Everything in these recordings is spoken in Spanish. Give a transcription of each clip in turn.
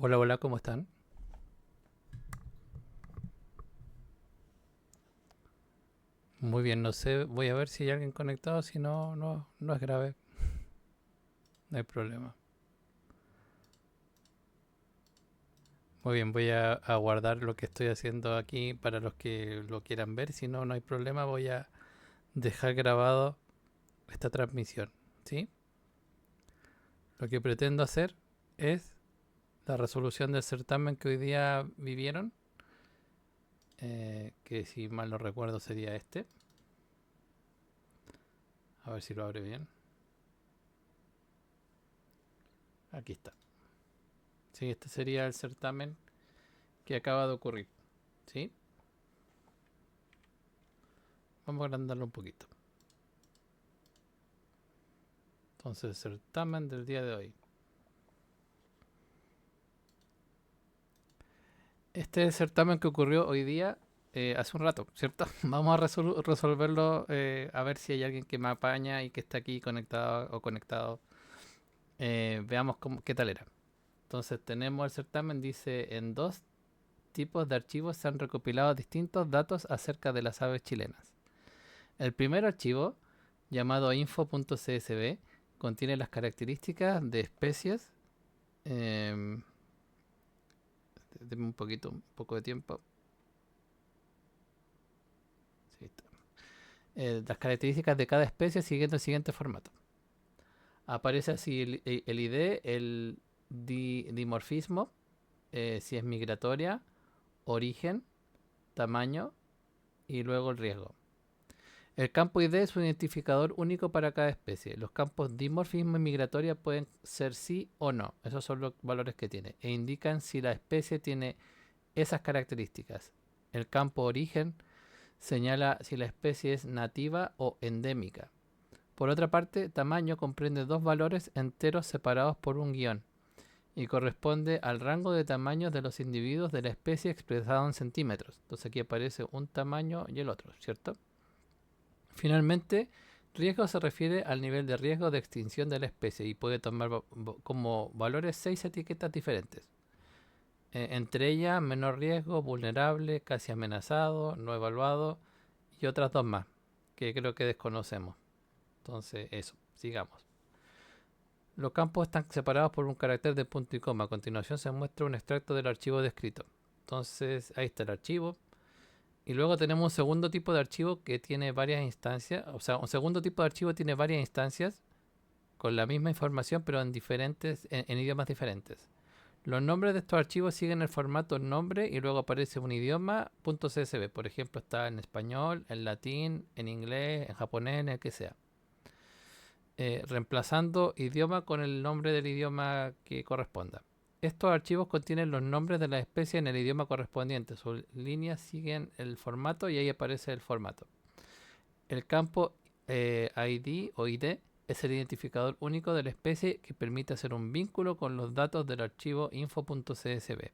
Hola, hola, ¿cómo están? Muy bien, no sé, voy a ver si hay alguien conectado, si no, no es grave, no hay problema. Muy bien, voy a guardar lo que estoy haciendo aquí para los que lo quieran ver, si no, no hay problema, voy a dejar grabado esta transmisión, ¿sí? Lo que pretendo hacer es la resolución del certamen que hoy día vivieron, que si mal no recuerdo sería este, a ver si lo abre bien, aquí está. Sí, este sería el certamen que acaba de ocurrir, ¿sí? Vamos a agrandarlo un poquito. Entonces, certamen del día de hoy. Este es el certamen que ocurrió hoy día, hace un rato, ¿cierto? Vamos a resolverlo, a ver si hay alguien que me apaña y que está aquí conectado o conectado. Veamos qué tal era. Entonces, tenemos el certamen, dice, en dos tipos de archivos se han recopilado distintos datos acerca de las aves chilenas. El primer archivo, llamado info.csv, contiene las características de especies. Eh, Deme un poco de tiempo. Sí, está. Las características de cada especie siguiendo el siguiente formato. Aparece así el ID, el dimorfismo, si es migratoria, origen, tamaño y luego el riesgo. El campo ID es un identificador único para cada especie. Los campos dimorfismo y migratoria pueden ser sí o no. Esos son los valores que tiene. E indican si la especie tiene esas características. El campo origen señala si la especie es nativa o endémica. Por otra parte, tamaño comprende dos valores enteros separados por un guión y corresponde al rango de tamaños de los individuos de la especie expresado en centímetros. Entonces aquí aparece un tamaño y el otro, ¿cierto? Finalmente, riesgo se refiere al nivel de riesgo de extinción de la especie y puede tomar como valores 6 etiquetas diferentes. Entre ellas, menor riesgo, vulnerable, casi amenazado, no evaluado y otras dos más que creo que desconocemos. Entonces, eso, sigamos. Los campos están separados por un carácter de punto y coma. A continuación se muestra un extracto del archivo descrito. Entonces, ahí está el archivo. Y luego tenemos un segundo tipo de archivo que tiene varias instancias. O sea, un segundo tipo de archivo tiene varias instancias con la misma información, pero en idiomas diferentes. Los nombres de estos archivos siguen el formato nombre y luego aparece un idioma .csv. Por ejemplo, está en español, en latín, en inglés, en japonés, en el que sea. Reemplazando idioma con el nombre del idioma que corresponda. Estos archivos contienen los nombres de las especies en el idioma correspondiente. Sus líneas siguen el formato y ahí aparece el formato. El campo ID o ID es el identificador único de la especie que permite hacer un vínculo con los datos del archivo info.csv.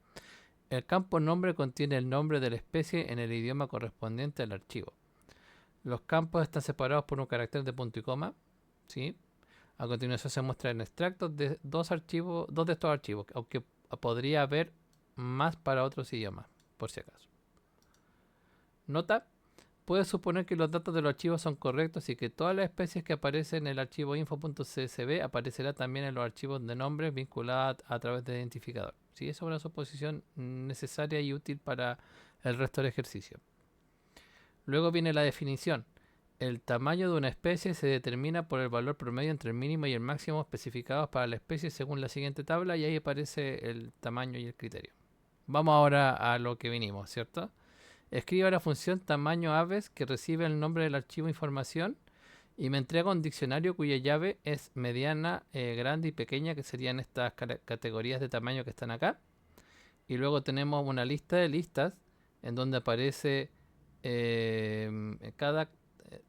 El campo nombre contiene el nombre de la especie en el idioma correspondiente al archivo. Los campos están separados por un carácter de punto y coma, ¿sí? A continuación se muestran extractos de dos de estos archivos, aunque podría haber más para otros idiomas, por si acaso. Nota: puede suponer que los datos de los archivos son correctos y que todas las especies que aparecen en el archivo info.csv aparecerá también en los archivos de nombres vinculados a través de identificador. Sí, esa es una suposición necesaria y útil para el resto del ejercicio. Luego viene la definición. El tamaño de una especie se determina por el valor promedio entre el mínimo y el máximo especificados para la especie según la siguiente tabla y ahí aparece el tamaño y el criterio. Vamos ahora a lo que vinimos, ¿cierto? Escriba la función tamaño aves que recibe el nombre del archivo información y me entrega un diccionario cuya llave es mediana, grande y pequeña, que serían estas categorías de tamaño que están acá. Y luego tenemos una lista de listas en donde aparece cada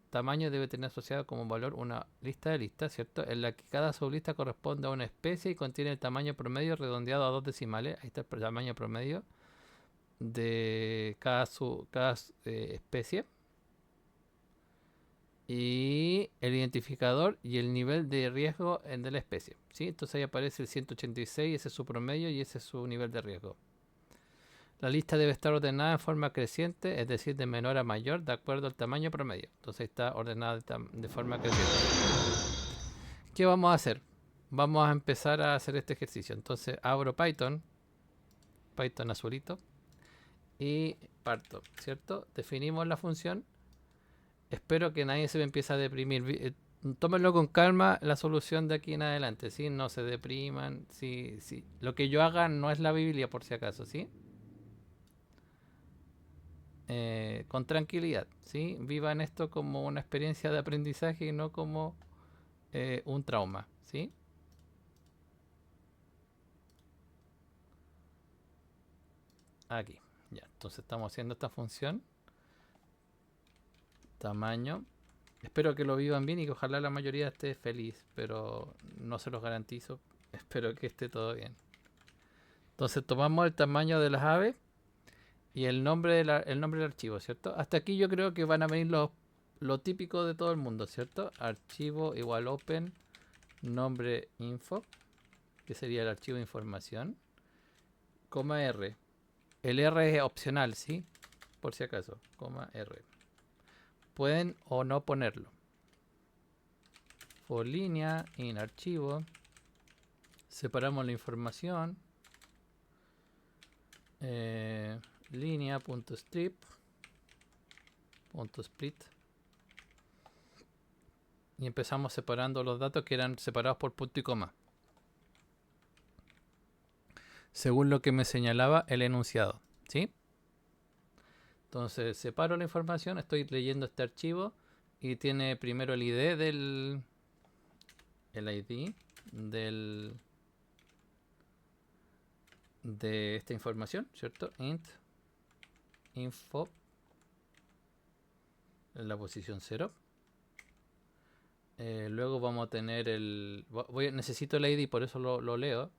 tamaño debe tener asociado como valor una lista de listas, ¿cierto? En la que cada sublista corresponde a una especie y contiene el tamaño promedio redondeado a dos decimales. Ahí está el tamaño promedio de cada especie. y el identificador y el nivel de riesgo de la especie, ¿sí? Entonces ahí aparece el 186, ese es su promedio y ese es su nivel de riesgo. La lista debe estar ordenada en forma creciente, es decir, de menor a mayor, de acuerdo al tamaño promedio. Entonces está ordenada de forma creciente. ¿Qué vamos a hacer? Vamos a empezar a hacer este ejercicio. Entonces abro Python azulito, y parto, ¿cierto? Definimos la función. Espero que nadie se me empiece a deprimir. Tómenlo con calma la solución de aquí en adelante, ¿sí? No se depriman, sí, sí. Lo que yo haga no es la Biblia, por si acaso, ¿sí? Con tranquilidad, ¿sí? Vivan esto como una experiencia de aprendizaje y no como un trauma, ¿sí? Aquí, ya. Entonces estamos haciendo esta función. Tamaño. Espero que lo vivan bien y que ojalá la mayoría esté feliz, pero no se los garantizo. Espero que esté todo bien. Entonces tomamos el tamaño de las aves y el nombre, el nombre del archivo, ¿cierto? Hasta aquí yo creo que van a venir lo típico de todo el mundo, ¿cierto? Archivo igual open, nombre info, que sería el archivo de información, coma R. El R es opcional, ¿sí? Por si acaso, coma R. Pueden o no ponerlo. For línea, en archivo, separamos la información, línea.strip.split y empezamos separando los datos que eran separados por punto y coma, según lo que me señalaba el enunciado, ¿sí? Entonces separo la información, estoy leyendo este archivo y tiene primero el ID de esta información, ¿cierto? Int info en la posición 0. Luego vamos a tener necesito el ID, por eso lo leo.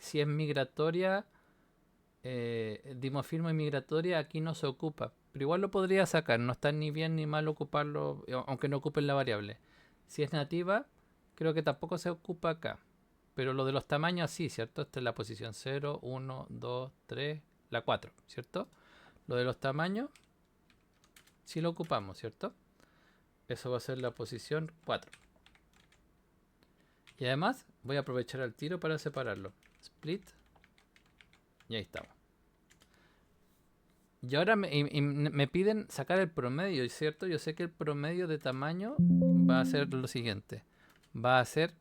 Si es migratoria, dimorfismo y migratoria, aquí no se ocupa. Pero igual lo podría sacar, no está ni bien ni mal ocuparlo, aunque no ocupen la variable. Si es nativa, creo que tampoco se ocupa acá. Pero lo de los tamaños sí, ¿cierto? Esta es la posición 0, 1, 2, 3, la 4, ¿cierto? Lo de los tamaños sí lo ocupamos, ¿cierto? Eso va a ser la posición 4. Y además voy a aprovechar el tiro para separarlo. Split. Y ahí estamos. Y ahora me piden sacar el promedio, ¿cierto? Yo sé que el promedio de tamaño va a ser lo siguiente. Va a ser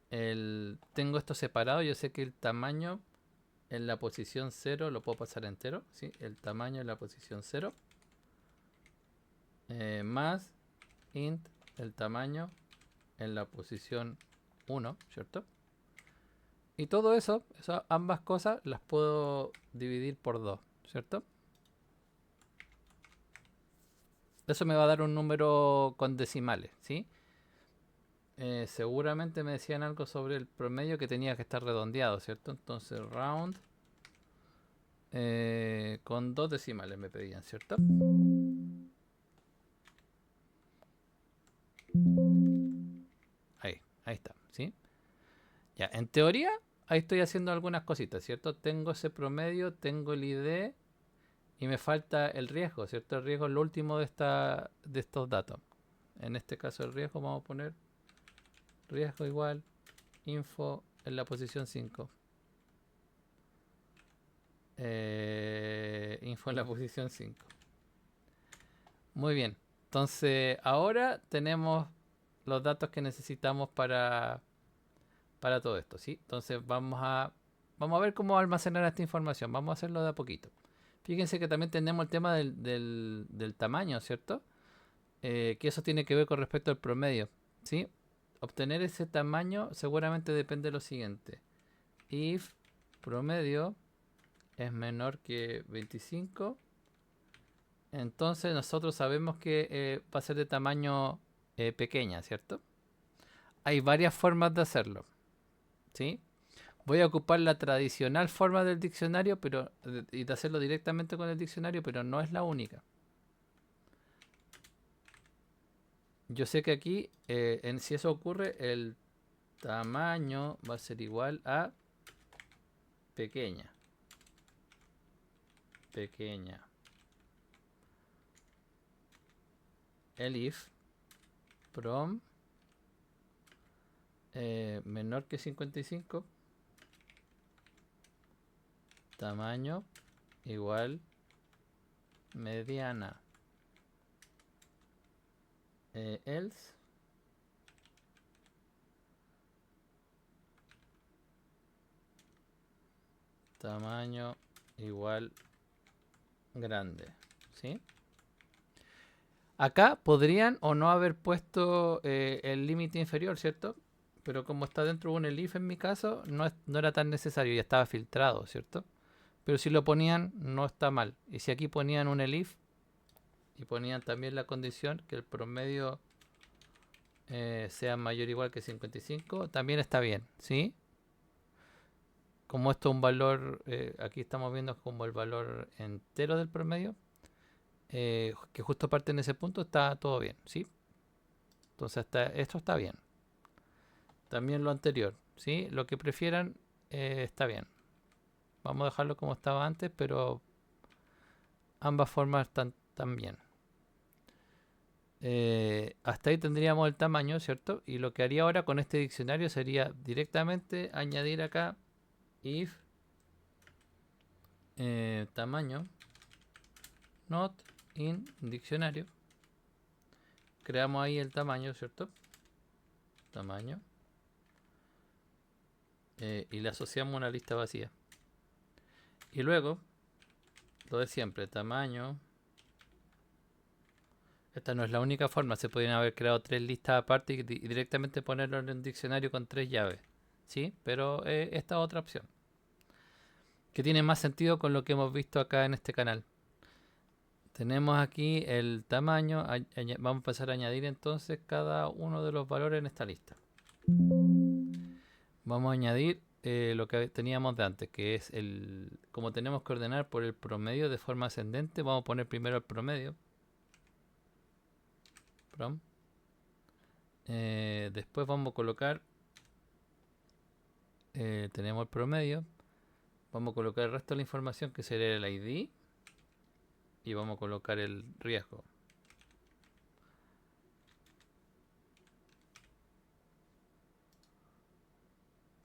tengo esto separado, yo sé que el tamaño en la posición 0 lo puedo pasar entero, ¿sí? El tamaño en la posición 0 más int el tamaño en la posición 1, ¿cierto? Y todo eso, ambas cosas las puedo dividir por 2, ¿cierto? Eso me va a dar un número con decimales, ¿sí? Seguramente me decían algo sobre el promedio que tenía que estar redondeado, ¿cierto? Entonces round con 2 decimales me pedían, ¿cierto? Ahí está, ¿sí? Ya, en teoría, ahí estoy haciendo algunas cositas, ¿cierto? Tengo ese promedio, tengo el ID y me falta el riesgo, ¿cierto? El riesgo es lo último de estos datos. En este caso el riesgo vamos a poner riesgo igual info en la posición 5. Info en la posición 5. Muy bien. Entonces ahora tenemos los datos que necesitamos para todo esto, ¿sí? Entonces vamos a ver cómo almacenar esta información. Vamos a hacerlo de a poquito. Fíjense que también tenemos el tema del tamaño, ¿cierto? Que eso tiene que ver con respecto al promedio, ¿sí? Obtener ese tamaño seguramente depende de lo siguiente. If promedio es menor que 25, entonces nosotros sabemos que va a ser de tamaño pequeña, ¿cierto? Hay varias formas de hacerlo, ¿sí? Voy a ocupar la tradicional forma del diccionario y de hacerlo directamente con el diccionario, pero no es la única. yo sé que aquí, si eso ocurre, el tamaño va a ser igual a pequeña. Pequeña. El if prom menor que 55, tamaño igual mediana. Else tamaño igual grande, ¿sí? Acá podrían o no haber puesto el límite inferior, ¿cierto? Pero como está dentro de un elif en mi caso, no era tan necesario, ya estaba filtrado, ¿cierto? Pero si lo ponían, no está mal. Y si aquí ponían un elif y ponían también la condición que el promedio sea mayor o igual que 55, también está bien, ¿sí? Como esto es un valor, aquí estamos viendo como el valor entero del promedio, que justo parte en ese punto, está todo bien, ¿sí? Entonces esto está bien. También lo anterior, ¿sí? Lo que prefieran está bien. Vamos a dejarlo como estaba antes, pero ambas formas están bien. Hasta ahí tendríamos el tamaño, ¿cierto? Y lo que haría ahora con este diccionario sería directamente añadir acá if tamaño not in diccionario. Creamos ahí el tamaño, ¿cierto? Tamaño. Y le asociamos una lista vacía. Y luego, lo de siempre, tamaño. Esta no es la única forma, se podrían haber creado 3 listas aparte y directamente ponerlo en un diccionario con 3 llaves. ¿Sí? Pero esta es otra opción, que tiene más sentido con lo que hemos visto acá en este canal. Tenemos aquí el tamaño, vamos a empezar a añadir entonces cada uno de los valores en esta lista. Vamos a añadir lo que teníamos de antes, que es como tenemos que ordenar por el promedio de forma ascendente, vamos a poner primero el promedio. Después vamos a colocar, tenemos el promedio, vamos a colocar el resto de la información que sería el ID y vamos a colocar el riesgo.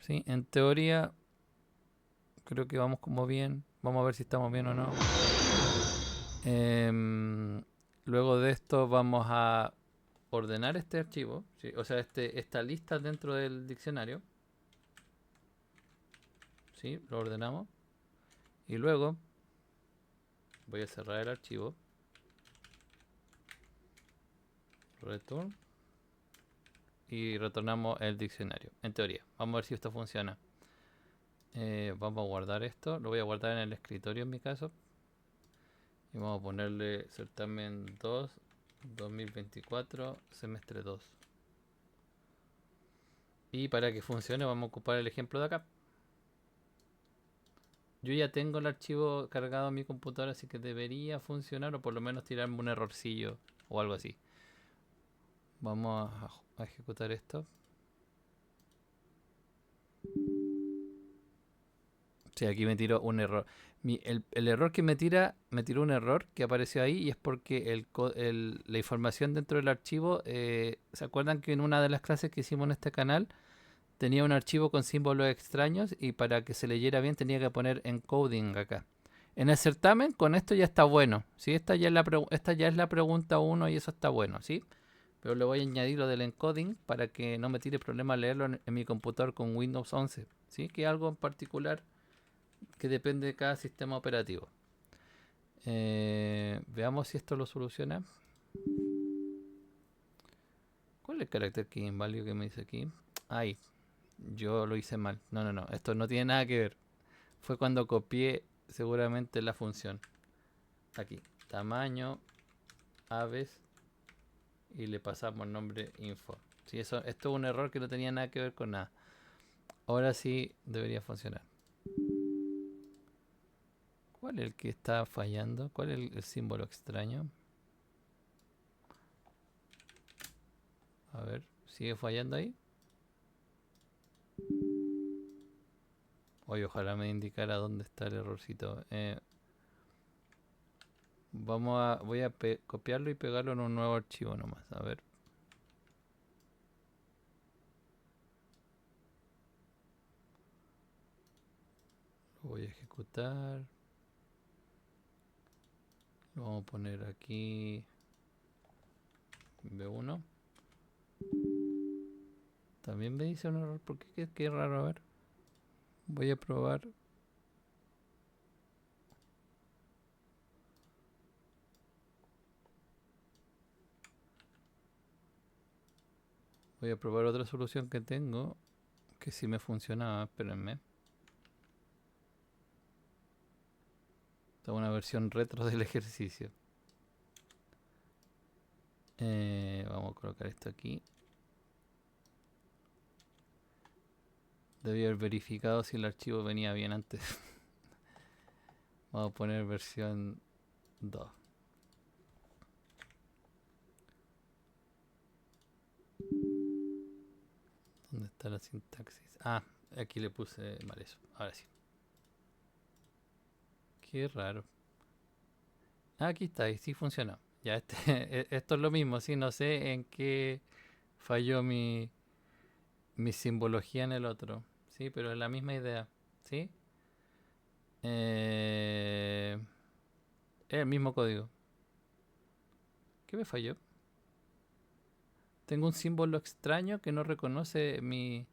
¿Sí? En teoría creo que vamos como bien, vamos a ver si estamos bien o no. Luego de esto vamos a ordenar este archivo, ¿sí? O sea, esta lista dentro del diccionario. ¿Sí? Lo ordenamos. Y luego voy a cerrar el archivo. Return. Y retornamos el diccionario. En teoría. Vamos a ver si esto funciona. Vamos a guardar esto. Lo voy a guardar en el escritorio en mi caso. Y vamos a ponerle certamen 2, 2024, semestre 2. Y para que funcione vamos a ocupar el ejemplo de acá. Yo ya tengo el archivo cargado en mi computadora, así que debería funcionar o por lo menos tirarme un errorcillo o algo así. Vamos a ejecutar esto. Sí, aquí me tiró un error. El error que me tiró un error que apareció ahí y es porque la información dentro del archivo, ¿se acuerdan que en una de las clases que hicimos en este canal tenía un archivo con símbolos extraños y para que se leyera bien tenía que poner encoding acá? En el certamen con esto ya está bueno, ¿sí? Esta ya es la pregunta 1 y eso está bueno, ¿sí? Pero le voy a añadir lo del encoding para que no me tire problema leerlo en mi computador con Windows 11, ¿sí? Que es algo en particular que depende de cada sistema operativo. Veamos si esto lo soluciona. ¿Cuál es el carácter key inválido que me dice aquí? Ay, yo lo hice mal. No, esto no tiene nada que ver. Fue cuando copié seguramente la función. Aquí, tamaño, aves y le pasamos el nombre info. Sí, esto es un error que no tenía nada que ver con nada. Ahora sí debería funcionar. ¿Cuál es el que está fallando? ¿Cuál es el símbolo extraño? A ver, ¿sigue fallando ahí? Oye, ojalá me indicara dónde está el errorcito. Voy a copiarlo y pegarlo en un nuevo archivo nomás. A ver. Lo voy a ejecutar. Lo vamos a poner aquí. B1. También me dice un error. ¿Por qué? Qué raro. A ver. Voy a probar. Voy a probar otra solución que tengo. Que sí me funcionaba. Espérenme. Esta es una versión retro del ejercicio. Vamos a colocar esto aquí. Debí haber verificado si el archivo venía bien antes. Vamos a poner versión 2. ¿Dónde está la sintaxis? Ah, aquí le puse mal eso. Ahora sí. Qué raro. Ah, aquí está, y sí funcionó. Ya, esto es lo mismo, sí, no sé en qué falló mi simbología en el otro. Sí, pero es la misma idea. ¿Sí? Es el mismo código. ¿Qué me falló? Tengo un símbolo extraño que no reconoce mi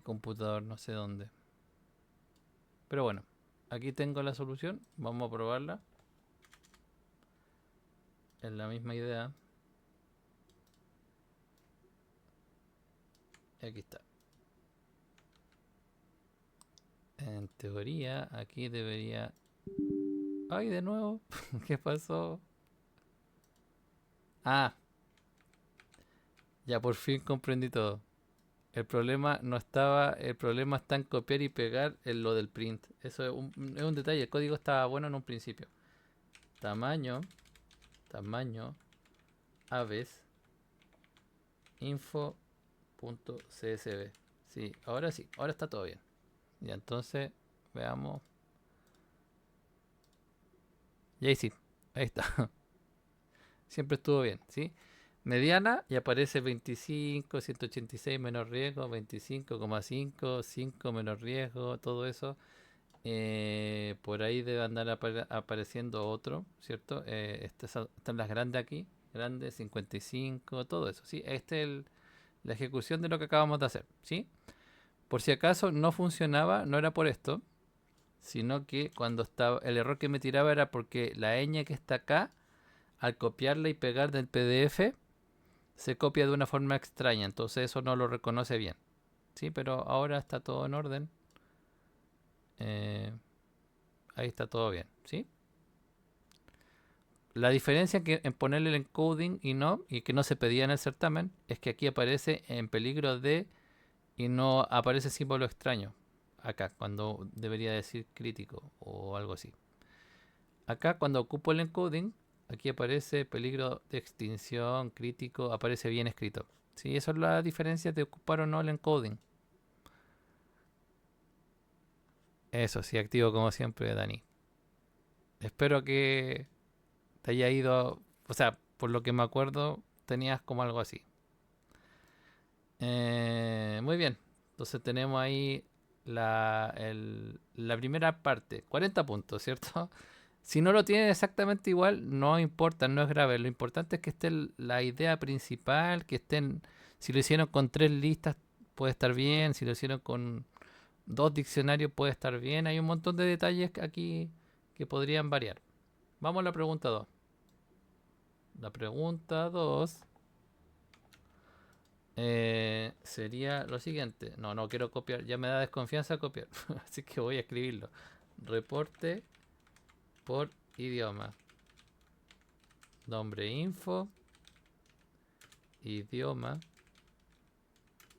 computador, no sé dónde. Pero bueno, aquí tengo la solución. Vamos a probarla. Es la misma idea. Y aquí está. En teoría, aquí debería... ¡Ay, de nuevo! ¿Qué pasó? Ah, ya por fin comprendí todo. El problema no estaba... El problema está en copiar y pegar en lo del print. Eso es un detalle. El código estaba bueno en un principio. Tamaño. Tamaño. Aves. Info.csv. Sí, ahora sí. Ahora está todo bien. Y entonces, veamos. Y ahí sí. Ahí está. Siempre estuvo bien, ¿sí? Mediana y aparece 25, 186 menos riesgo, 25,5, 5 menos riesgo, todo eso. Por ahí debe andar apareciendo otro, ¿cierto? Están las grandes aquí, grandes, 55, todo eso, ¿sí? Esta es la ejecución de lo que acabamos de hacer, ¿sí? Por si acaso no funcionaba, no era por esto, sino que cuando estaba, el error que me tiraba era porque la ñ que está acá, al copiarla y pegar del PDF, se copia de una forma extraña, entonces eso no lo reconoce bien. Sí, pero ahora está todo en orden. Eh, Ahí está todo bien, ¿sí? La diferencia en ponerle el encoding y no, y que no se pedía en el certamen, es que aquí aparece en peligro de y no aparece símbolo extraño. Acá, cuando debería decir crítico o algo así. Acá, cuando ocupo el encoding, aquí aparece peligro de extinción, crítico, aparece bien escrito. Sí, eso es la diferencia de ocupar o no el encoding. Eso sí, activo como siempre, Dani. Espero que te haya ido, o sea, por lo que me acuerdo, tenías como algo así. Muy bien, entonces tenemos ahí la primera parte, 40 puntos, ¿cierto? Si no lo tienen exactamente igual, no importa, no es grave. Lo importante es que esté la idea principal, que estén, si lo hicieron con 3 listas, puede estar bien, si lo hicieron con 2 diccionarios, puede estar bien. Hay un montón de detalles aquí que podrían variar. Vamos a la pregunta 2. La pregunta 2 sería lo siguiente. No, no quiero copiar, ya me da desconfianza copiar, así que voy a escribirlo. Reporte por idioma. Nombre info. Idioma.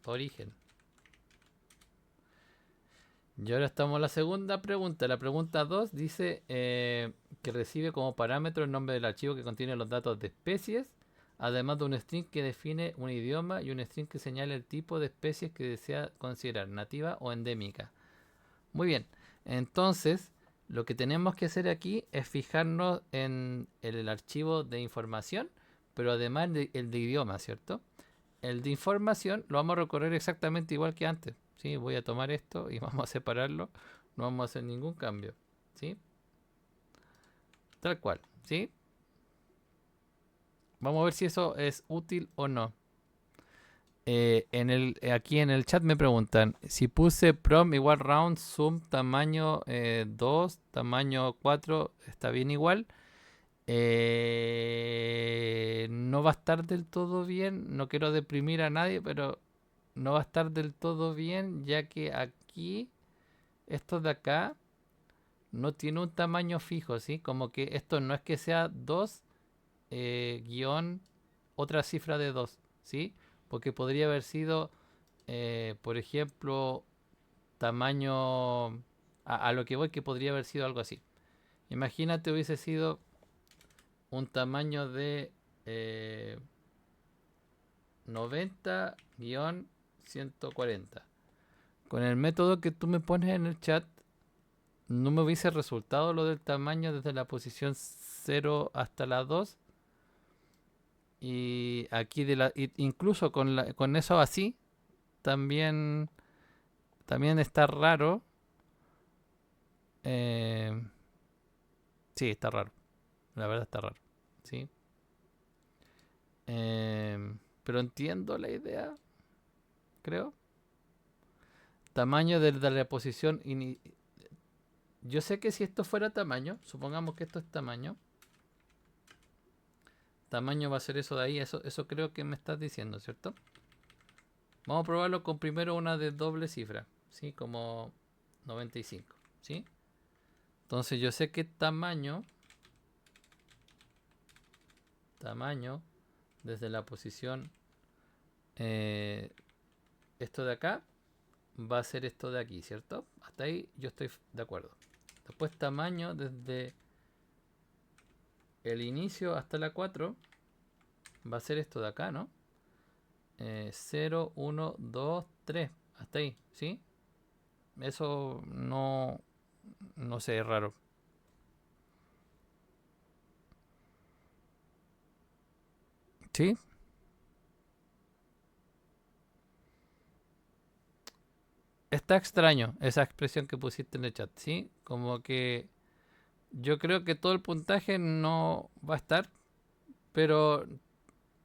Origen. Y ahora estamos en la segunda pregunta. La pregunta 2 dice que recibe como parámetro el nombre del archivo que contiene los datos de especies, además de un string que define un idioma y un string que señala el tipo de especies que desea considerar, nativa o endémica. Muy bien, entonces lo que tenemos que hacer aquí es fijarnos en el archivo de información, pero además el de idioma, ¿cierto? El de información lo vamos a recorrer exactamente igual que antes, ¿sí? Voy a tomar esto y vamos a separarlo, no vamos a hacer ningún cambio, ¿sí? Tal cual, ¿sí? Vamos a ver si eso es útil o no. Aquí en el chat me preguntan si puse prom igual round zoom tamaño 2, tamaño 4, ¿está bien igual? No va a estar del todo bien, no quiero deprimir a nadie, pero no va a estar del todo bien ya que aquí, esto de acá, no tiene un tamaño fijo, ¿sí? Como que esto no es que sea 2 guión otra cifra de 2, ¿sí? Porque podría haber sido, por ejemplo, tamaño... A lo que voy que podría haber sido algo así. Imagínate hubiese sido un tamaño de 90-140. Con el método que tú me pones en el chat, no me hubiese resultado lo del tamaño desde la posición 0 hasta la 2. Y aquí incluso con eso así, también, también está raro. Eh, sí, está raro. La verdad está raro. ¿Sí? Pero entiendo la idea, creo. Tamaño de la posición. Yo sé que si esto fuera tamaño, supongamos que esto es tamaño. Tamaño va a ser eso de ahí. Eso creo que me estás diciendo, ¿cierto? Vamos a probarlo con primero una de doble cifra. ¿Sí? Como 95. ¿Sí? Entonces yo sé que tamaño desde la posición esto de acá va a ser esto de aquí, ¿cierto? Hasta ahí yo estoy de acuerdo. Después tamaño desde el inicio hasta la 4 va a ser esto de acá, ¿no? 0, 1, 2, 3. Hasta ahí, ¿sí? Eso no sé, es raro. ¿Sí? Está extraño esa expresión que pusiste en el chat, ¿sí? Como que yo creo que todo el puntaje no va a estar, pero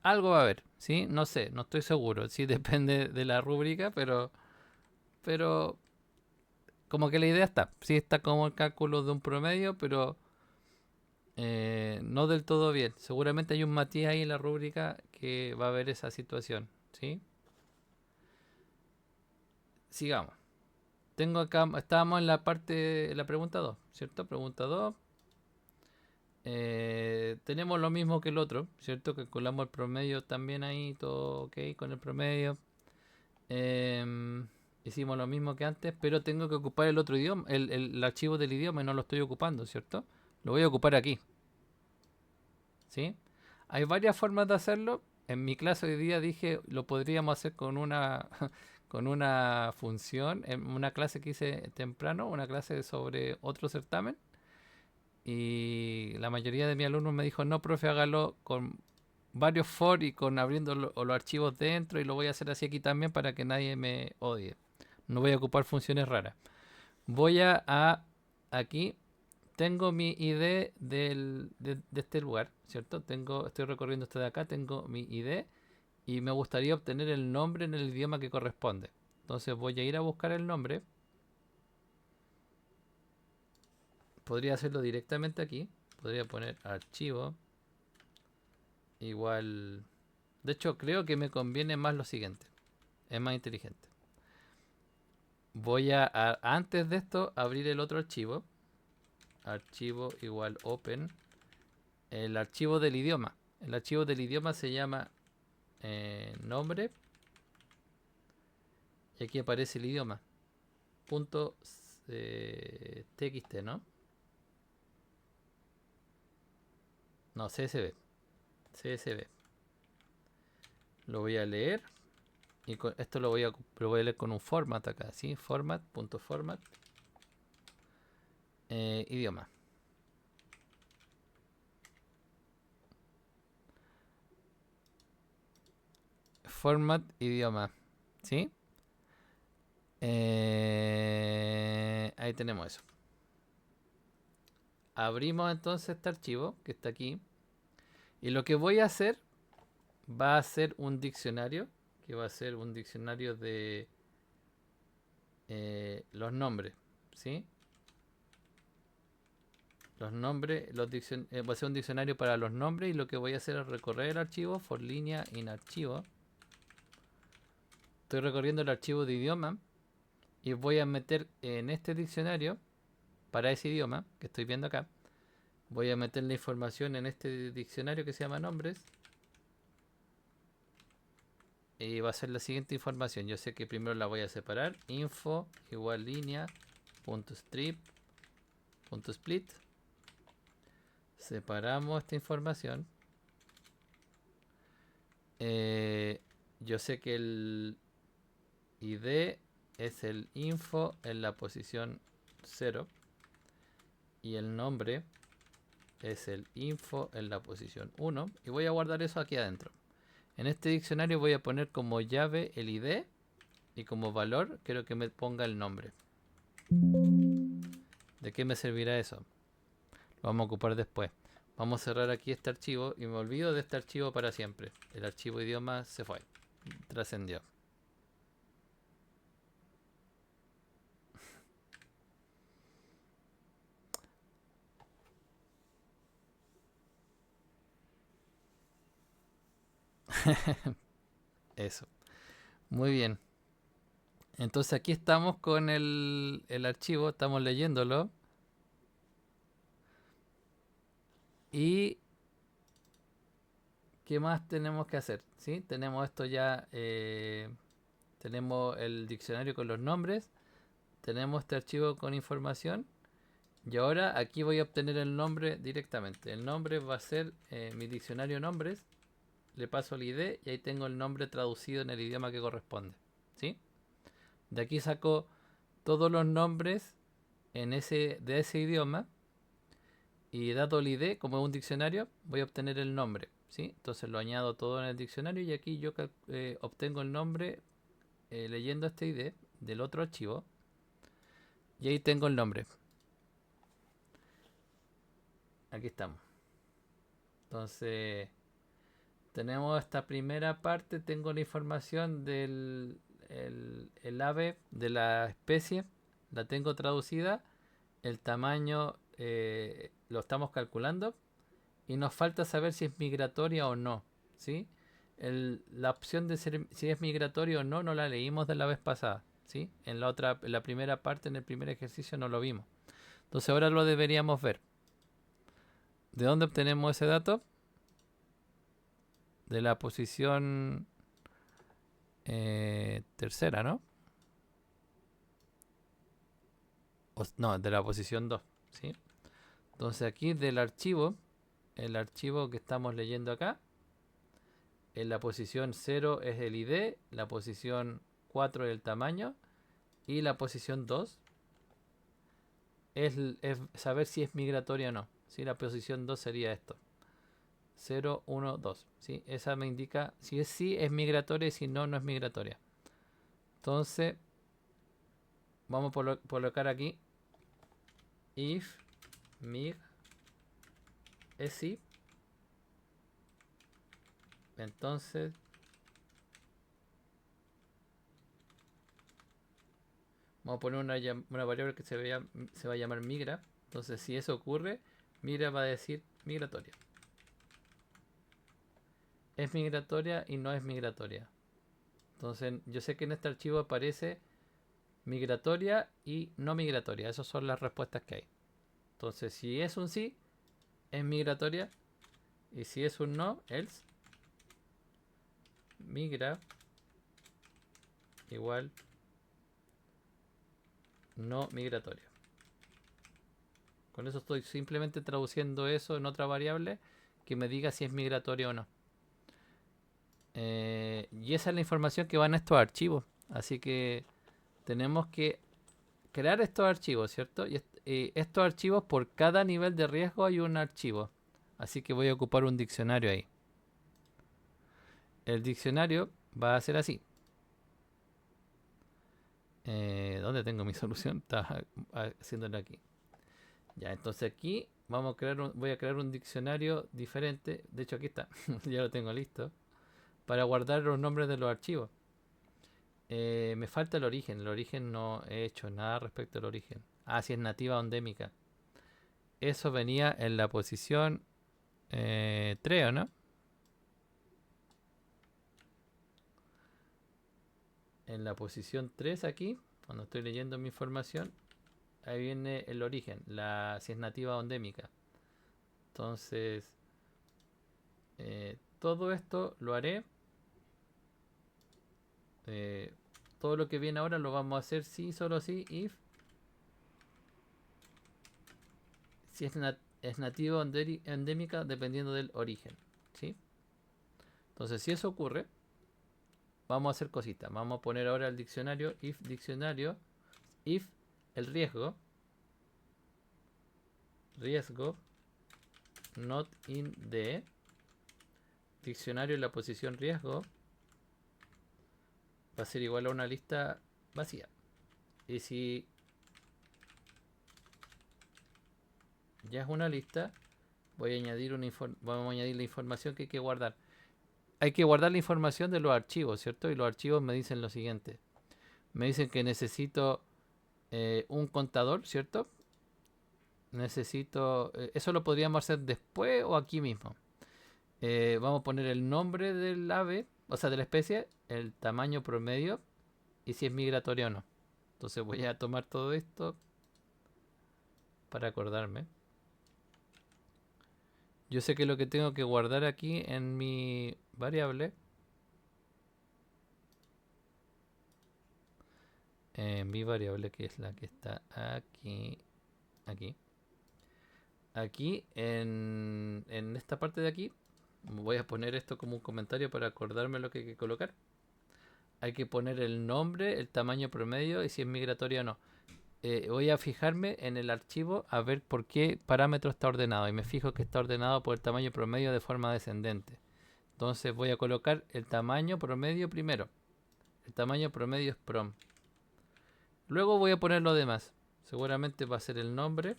algo va a haber, ¿sí? No sé, no estoy seguro, sí depende de la rúbrica, pero como que la idea está, sí está como el cálculo de un promedio, pero no del todo bien. Seguramente hay un matiz ahí en la rúbrica que va a ver esa situación, ¿sí? Sigamos. Tengo acá, estábamos en la parte, la pregunta 2, ¿cierto? Pregunta 2. Tenemos lo mismo que el otro, ¿cierto? Calculamos el promedio también ahí, todo ok con el promedio. Hicimos lo mismo que antes, pero tengo que ocupar el otro idioma, el archivo del idioma y no lo estoy ocupando, ¿cierto? Lo voy a ocupar aquí, ¿sí? Hay varias formas de hacerlo. En mi clase hoy día dije lo podríamos hacer con una con una función, en una clase que hice temprano, una clase sobre otro certamen. Y la mayoría de mis alumnos me dijo, no, profe, hágalo con varios for y con abriendo los archivos dentro y lo voy a hacer así aquí también para que nadie me odie. No voy a ocupar funciones raras. Voy aquí tengo mi ID de este lugar, ¿cierto? Estoy recorriendo esto de acá, tengo mi ID y me gustaría obtener el nombre en el idioma que corresponde. Entonces voy a ir a buscar el nombre. Podría hacerlo directamente aquí. Podría poner archivo igual. De hecho, creo que me conviene más lo siguiente. Es más inteligente. Voy antes de esto, abrir el otro archivo. Archivo igual open. El archivo del idioma. El archivo del idioma se llama nombre. Y aquí aparece el idioma. Punto txt, ¿no? No, CSV. CSV. Lo voy a leer. Y esto lo voy a leer con un format acá, ¿sí? Format.format. Idioma. Format idioma. ¿Sí? Ahí tenemos eso. Abrimos entonces este archivo que está aquí. Y lo que voy a hacer va a ser un diccionario. Que va a ser un diccionario de los nombres. ¿Sí? Los nombres, va a ser un diccionario para los nombres. Y lo que voy a hacer es recorrer el archivo for línea in archivo. Estoy recorriendo el archivo de idioma. Y voy a meter en este diccionario, para ese idioma que estoy viendo acá, voy a meter la información en este diccionario que se llama nombres. Y va a ser la siguiente información. Yo sé que primero la voy a separar. Info igual línea punto strip punto split. Separamos esta información. Yo sé que el ID es el info en la posición 0 y el nombre es el info en la posición 1 y voy a guardar eso aquí adentro. En este diccionario voy a poner como llave el ID y como valor quiero que me ponga el nombre. ¿De qué me servirá eso? Lo vamos a ocupar después. Vamos a cerrar aquí este archivo y me olvido de este archivo para siempre. El archivo idioma se fue, trascendió. Eso. Muy bien. Entonces aquí estamos con el archivo, estamos leyéndolo. Y ¿qué más tenemos que hacer? ¿Sí? Tenemos esto ya, tenemos el diccionario con los nombres, tenemos este archivo con información y ahora aquí voy a obtener el nombre directamente. El nombre va a ser mi diccionario nombres, le paso el ID y ahí tengo el nombre traducido en el idioma que corresponde. ¿Sí? De aquí saco todos los nombres de ese idioma y dado el ID, como es un diccionario, voy a obtener el nombre. ¿Sí? Entonces lo añado todo en el diccionario y aquí yo obtengo el nombre leyendo este ID del otro archivo y ahí tengo el nombre. Aquí estamos. Entonces tenemos esta primera parte, tengo la información del el ave de la especie, la tengo traducida, el tamaño lo estamos calculando y nos falta saber si es migratoria o no. ¿Sí? La opción de ser, si es migratoria o no, no la leímos de la vez pasada. ¿Sí? En la primera parte, en el primer ejercicio, no lo vimos. Entonces ahora lo deberíamos ver. ¿De dónde obtenemos ese dato? De la posición tercera, ¿no? No, de la posición 2. ¿Sí? Entonces aquí del archivo, el archivo que estamos leyendo acá, en la posición 0 es el ID, la posición 4 es el tamaño y la posición 2 es saber si es migratoria o no. ¿Sí? La posición 2 sería esto. 0, 1, 2. ¿Sí? Esa me indica si es sí es migratoria y si no, no es migratoria. Entonces, vamos a colocar aquí if mig es sí. Entonces, vamos a poner una variable que se va a llamar migra. Entonces, si eso ocurre, migra va a decir migratoria. Es migratoria y no es migratoria. Entonces, yo sé que en este archivo aparece migratoria y no migratoria. Esas son las respuestas que hay. Entonces, si es un sí, es migratoria. Y si es un no, else, migra igual no migratoria. Con eso estoy simplemente traduciendo eso en otra variable que me diga si es migratoria o no. Y esa es la información que va en estos archivos. Así que tenemos que crear estos archivos, ¿cierto? Y estos archivos, por cada nivel de riesgo hay un archivo. Así que voy a ocupar un diccionario ahí. El diccionario va a ser así. ¿Dónde tengo mi solución? Estaba haciéndolo aquí. Ya, entonces aquí vamos a voy a crear un diccionario diferente. De hecho, aquí está. Ya lo tengo listo. Para guardar los nombres de los archivos. Me falta el origen. El origen no he hecho nada respecto al origen. Ah, sí, es nativa o endémica. Eso venía en la posición 3, ¿o no? En la posición 3 aquí, cuando estoy leyendo mi información, ahí viene el origen, si es nativa o endémica. Entonces, todo esto lo haré. eh, Todo lo que viene ahora lo vamos a hacer si, solo si, if, si es nativa o endémica, dependiendo del origen. ¿Sí? Entonces, si eso ocurre, vamos a hacer cositas. Vamos a poner ahora el diccionario, if el riesgo, not in the diccionario en la posición riesgo va a ser igual a una lista vacía. Y si ya es una lista, vamos a añadir la información que hay que guardar. Hay que guardar la información de los archivos, ¿cierto? Y los archivos me dicen lo siguiente. Me dicen que necesito un contador, ¿cierto? Eso lo podríamos hacer después o aquí mismo. Vamos a poner el nombre del ave, o sea, de la especie, el tamaño promedio y si es migratorio o no. Entonces voy a tomar todo esto para acordarme. Yo sé que lo que tengo que guardar aquí en mi variable, que es la que está aquí en esta parte de aquí, voy a poner esto como un comentario para acordarme lo que hay que colocar. Hay que poner el nombre, el tamaño promedio y si es migratorio o no. Voy a fijarme en el archivo a ver por qué parámetro está ordenado y me fijo que está ordenado por el tamaño promedio de forma descendente. Entonces voy a colocar el tamaño promedio primero. El tamaño promedio es prom. Luego voy a poner lo demás. Seguramente va a ser el nombre.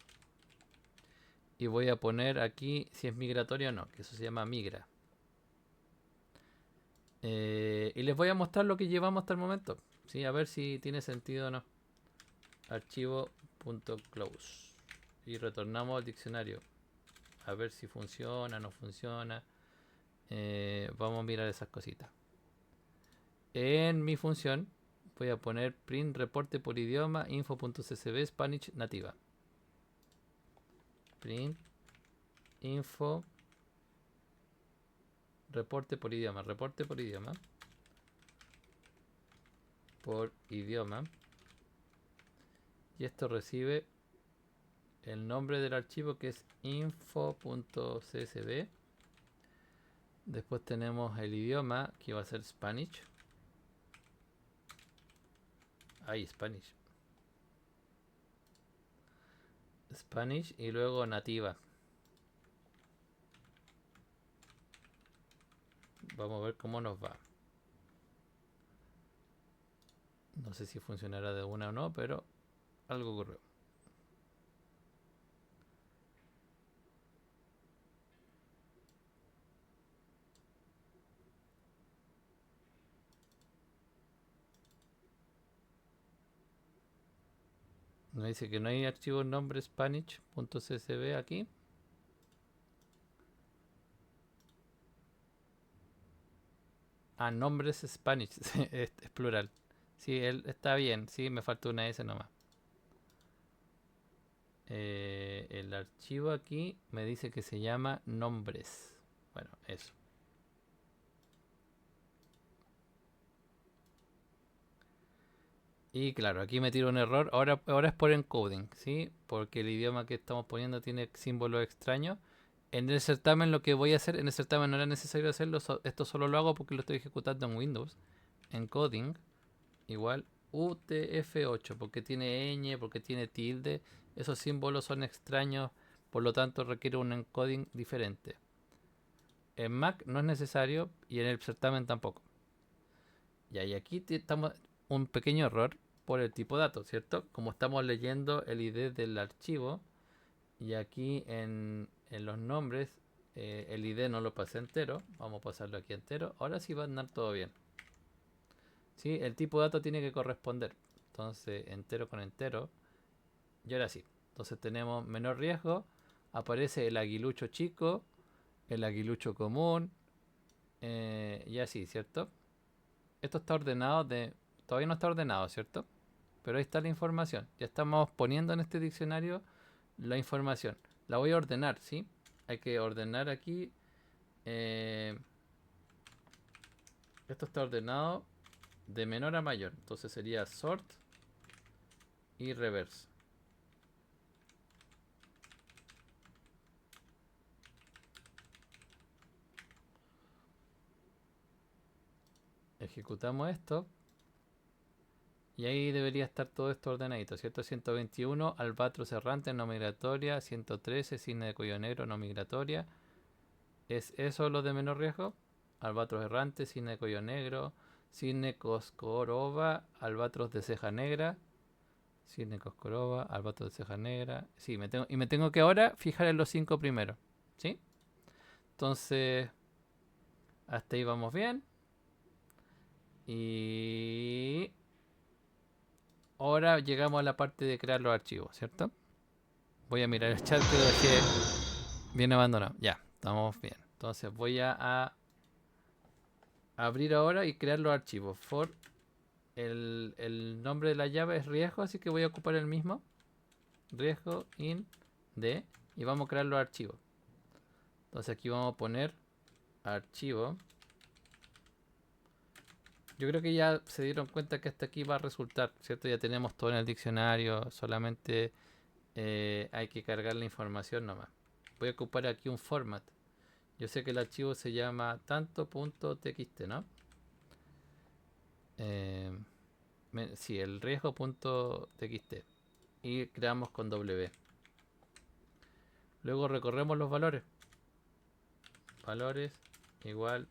Y voy a poner aquí si es migratorio o no, que eso se llama migra. Y les voy a mostrar lo que llevamos hasta el momento. ¿Sí? A ver si tiene sentido o no. Archivo.close. Y retornamos al diccionario. A ver si funciona o no funciona. Vamos a mirar esas cositas. En mi función voy a poner print reporte por idioma info.csv Spanish nativa. Print info reporte por idioma. Y esto recibe el nombre del archivo que es info.csv. Después tenemos el idioma que va a ser Spanish. Ahí, Spanish y luego nativa. Vamos a ver cómo nos va. No sé si funcionará de una o no, pero algo ocurrió. Nos dice que no hay archivo nombre spanish.csv aquí. Nombres Spanish. es plural. Sí, él está bien. Sí, me falta una S nomás. El archivo aquí me dice que se llama nombres. Bueno, eso. Y claro, aquí me tiro un error. Ahora es por encoding, ¿sí? Porque el idioma que estamos poniendo tiene símbolos extraños. En el certamen lo que voy a hacer, en el certamen no era necesario hacerlo, esto solo lo hago porque lo estoy ejecutando en Windows. Encoding igual UTF-8, porque tiene ñ, porque tiene tilde. Esos símbolos son extraños, por lo tanto requiere un encoding diferente. En Mac no es necesario y en el certamen tampoco. Y aquí estamos un pequeño error por el tipo de datos, ¿cierto? Como estamos leyendo el ID del archivo y aquí en los nombres el ID no lo pasé entero, vamos a pasarlo aquí entero. Ahora sí va a andar todo bien. ¿Sí? El tipo de dato tiene que corresponder. Entonces entero con entero. Y ahora sí. Entonces tenemos menor riesgo. Aparece el aguilucho chico, el aguilucho común y así, ¿cierto? Esto está ordenado de... Todavía no está ordenado, ¿cierto? Pero ahí está la información. Ya estamos poniendo en este diccionario la información. La voy a ordenar, ¿sí? Hay que ordenar aquí. Esto está ordenado de menor a mayor. Entonces sería sort y reverse. Ejecutamos esto. Y ahí debería estar todo esto ordenadito, ¿cierto? 121, albatros errante, no migratoria. 113, cisne de cuello negro, no migratoria. ¿Es eso lo de menor riesgo? Albatros errante, cisne de cuello negro. Cisne coscorova, albatros de ceja negra. Cisne coscorova, albatros de ceja negra. Sí, me tengo que ahora fijar en los 5 primeros, ¿sí? Entonces, hasta ahí vamos bien. Y ahora llegamos a la parte de crear los archivos, ¿cierto? Voy a mirar el chat que lo dejé bien abandonado. Ya, estamos bien. Entonces voy a abrir ahora y crear los archivos. For el nombre de la llave es riesgo, así que voy a ocupar el mismo. Riesgo in de y vamos a crear los archivos. Entonces aquí vamos a poner archivo. Yo creo que ya se dieron cuenta que hasta aquí va a resultar, ¿cierto? Ya tenemos todo en el diccionario, solamente hay que cargar la información nomás. Voy a ocupar aquí un format. Yo sé que el archivo se llama tanto.txt, ¿no? Sí, el riesgo.txt. Y creamos con W. Luego recorremos los valores. Valores igual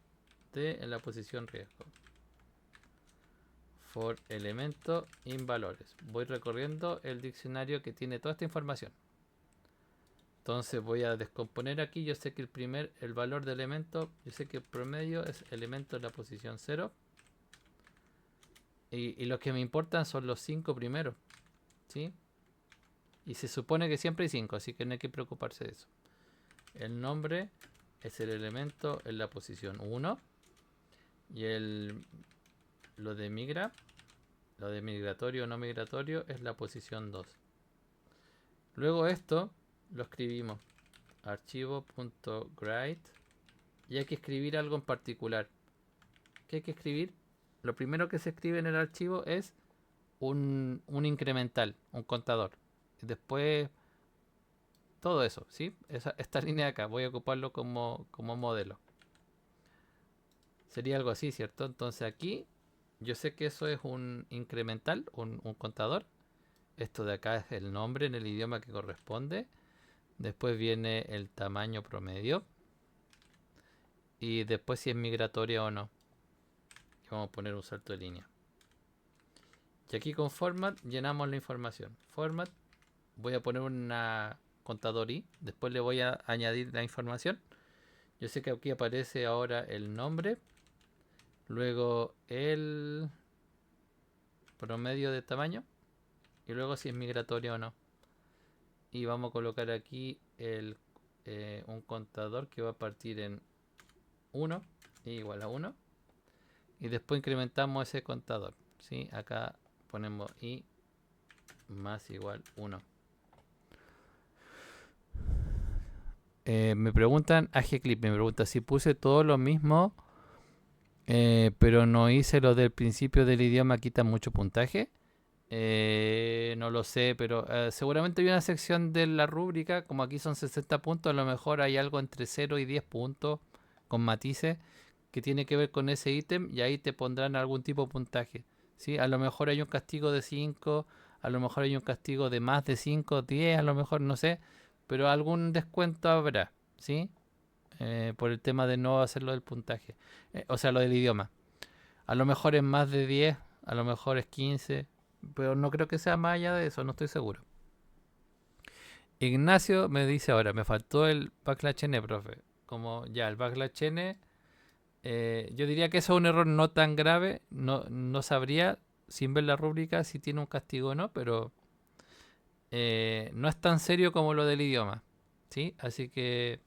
de en la posición riesgo. For elemento in valores. Voy recorriendo el diccionario que tiene toda esta información. Entonces voy a descomponer aquí. Yo sé que el valor de elemento, yo sé que el promedio es elemento en la posición 0. Y los que me importan son los 5 primeros, ¿sí? Y se supone que siempre hay 5, así que no hay que preocuparse de eso. El nombre es el elemento en la posición 1. Y lo de migratorio o no migratorio, es la posición 2. Luego esto lo escribimos. Archivo.write. Y hay que escribir algo en particular. ¿Qué hay que escribir? Lo primero que se escribe en el archivo es un incremental, un contador. Y después todo eso, ¿sí? Esta línea de acá, voy a ocuparlo como modelo. Sería algo así, ¿cierto? Entonces aquí, yo sé que eso es un incremental, un contador. Esto de acá es el nombre en el idioma que corresponde. Después viene el tamaño promedio. Y después si es migratoria o no. Y vamos a poner un salto de línea. Y aquí con format llenamos la información. Format, voy a poner una contador i. Después le voy a añadir la información. Yo sé que aquí aparece ahora el nombre. Luego el promedio de tamaño. Y luego si es migratorio o no. Y vamos a colocar aquí un contador que va a partir en 1 igual a 1. Y después incrementamos ese contador, ¿sí? Acá ponemos i más igual 1. Me preguntan, AGClip me pregunta si puse todo lo mismo, pero no hice lo del principio del idioma, quita mucho puntaje. No lo sé, pero seguramente hay una sección de la rúbrica, como aquí son 60 puntos, a lo mejor hay algo entre 0 y 10 puntos con matices que tiene que ver con ese ítem y ahí te pondrán algún tipo de puntaje. ¿Sí? A lo mejor hay un castigo de 5, a lo mejor hay un castigo de más de 5, 10, a lo mejor no sé, pero algún descuento habrá, ¿sí? Por el tema de no hacerlo del puntaje, o sea, lo del idioma. A lo mejor es más de 10, a lo mejor es 15, pero no creo que sea más allá de eso, no estoy seguro. Ignacio me dice ahora, me faltó el backlash N, profe. Como ya, el backlash N, yo diría que eso es un error no tan grave, no sabría sin ver la rúbrica si tiene un castigo o no, pero no es tan serio como lo del idioma, ¿sí? Así que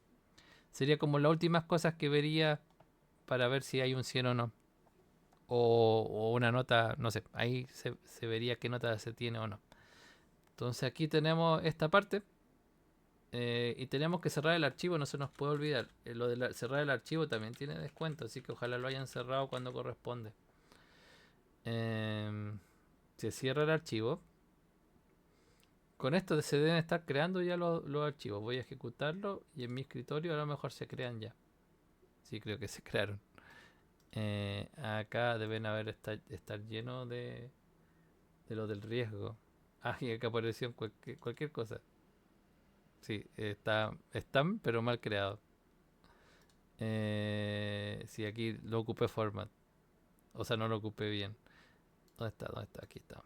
sería como las últimas cosas que vería para ver si hay un 100 o no. O una nota, no sé, ahí se vería qué nota se tiene o no. Entonces aquí tenemos esta parte y tenemos que cerrar el archivo, no se nos puede olvidar. Lo de cerrar el archivo también tiene descuento, así que ojalá lo hayan cerrado cuando corresponde. Se cierra el archivo. Con esto se deben estar creando ya los archivos. Voy a ejecutarlo y en mi escritorio a lo mejor se crean ya. Sí, creo que se crearon. Acá deben estar llenos de lo del riesgo. Ah, y acá apareció cualquier cosa. Sí, están, pero mal creado. Sí, aquí lo ocupé format. O sea, no lo ocupé bien. ¿Dónde está? ¿Dónde está? Aquí está.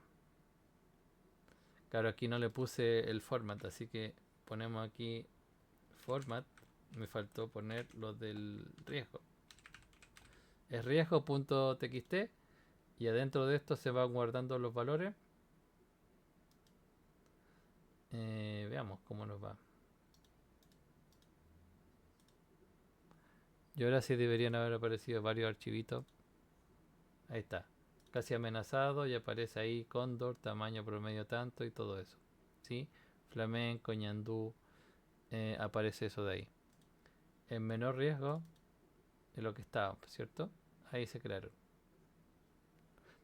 Claro, aquí no le puse el format, así que ponemos aquí format. Me faltó poner lo del riesgo. Es riesgo.txt y adentro de esto se van guardando los valores. Veamos cómo nos va. Y ahora sí deberían haber aparecido varios archivitos. Ahí está. Casi amenazado y aparece ahí cóndor, tamaño promedio tanto y todo eso. ¿Sí? Flamenco, ñandú, aparece eso de ahí. En menor riesgo de lo que estaba, ¿cierto? Ahí se crearon.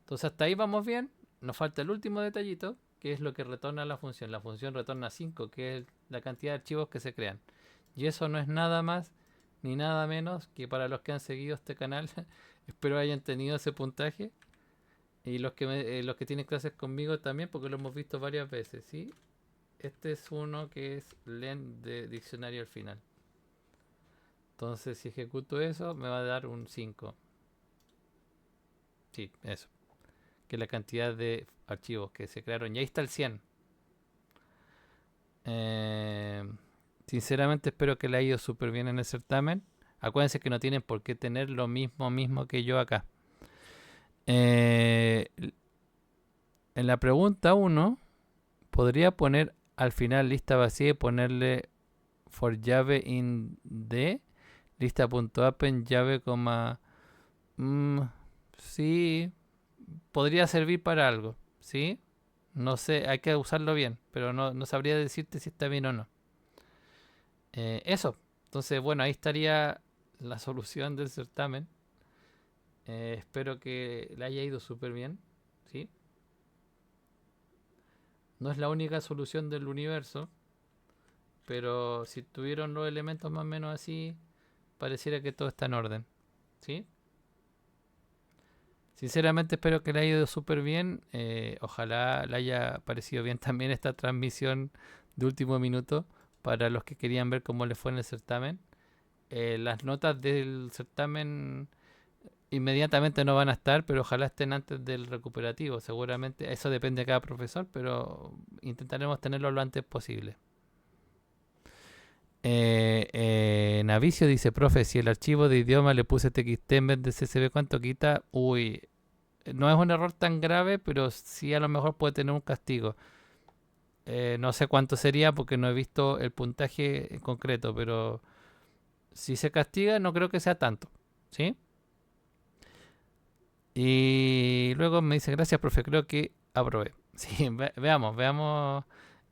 Entonces hasta ahí vamos bien. Nos falta el último detallito, que es lo que retorna la función. La función retorna 5, que es la cantidad de archivos que se crean. Y eso no es nada más ni nada menos que para los que han seguido este canal. Espero hayan tenido ese puntaje. Y los que tienen clases conmigo también, porque lo hemos visto varias veces, ¿sí? Este es uno que es len de diccionario al final. Entonces, si ejecuto eso, me va a dar un 5. Sí, eso. Que es la cantidad de archivos que se crearon. Y ahí está el 100. Eh, Sinceramente espero que le haya ido súper bien en el certamen. Acuérdense que no tienen por qué tener lo mismo que yo acá. En la pregunta 1, podría poner al final lista vacía y ponerle for llave in d lista.append llave, sí, podría servir para algo, ¿sí? No sé, hay que usarlo bien, pero no sabría decirte si está bien o no. Eso, entonces bueno, ahí estaría la solución del certamen. Espero que le haya ido súper bien, ¿sí? No es la única solución del universo, pero si tuvieron los elementos más o menos así, pareciera que todo está en orden, ¿sí? Sinceramente espero que le haya ido súper bien. Ojalá le haya parecido bien también esta transmisión de último minuto para los que querían ver cómo le fue en el certamen. Las notas del certamen inmediatamente no van a estar, pero ojalá estén antes del recuperativo. Seguramente eso depende de cada profesor, pero intentaremos tenerlo lo antes posible. Navicio dice, profe, si el archivo de idioma le puse TXT en vez de CSV, ¿cuánto quita? Uy, no es un error tan grave, pero sí a lo mejor puede tener un castigo. No sé cuánto sería porque no he visto el puntaje en concreto, pero si se castiga no creo que sea tanto, ¿sí? Y luego me dice, gracias, profe, creo que aprobé. Sí, veamos.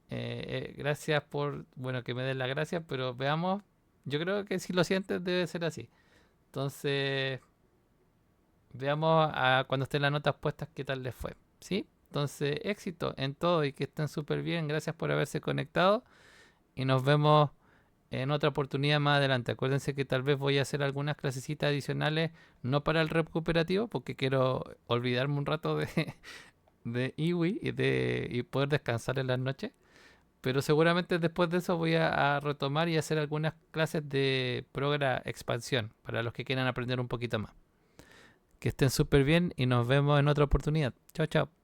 Gracias por, bueno, que me den las gracias, pero veamos. Yo creo que si lo sientes debe ser así. Entonces, veamos cuando estén las notas puestas qué tal les fue. ¿Sí? Entonces, éxito en todo y que estén súper bien. Gracias por haberse conectado y nos vemos en otra oportunidad más adelante. Acuérdense que tal vez voy a hacer algunas clasecitas adicionales, no para el recuperativo, porque quiero olvidarme un rato de Iwi y poder descansar en las noches. Pero seguramente después de eso voy a retomar y hacer algunas clases de Progra Expansión para los que quieran aprender un poquito más. Que estén súper bien y nos vemos en otra oportunidad. Chao, chao.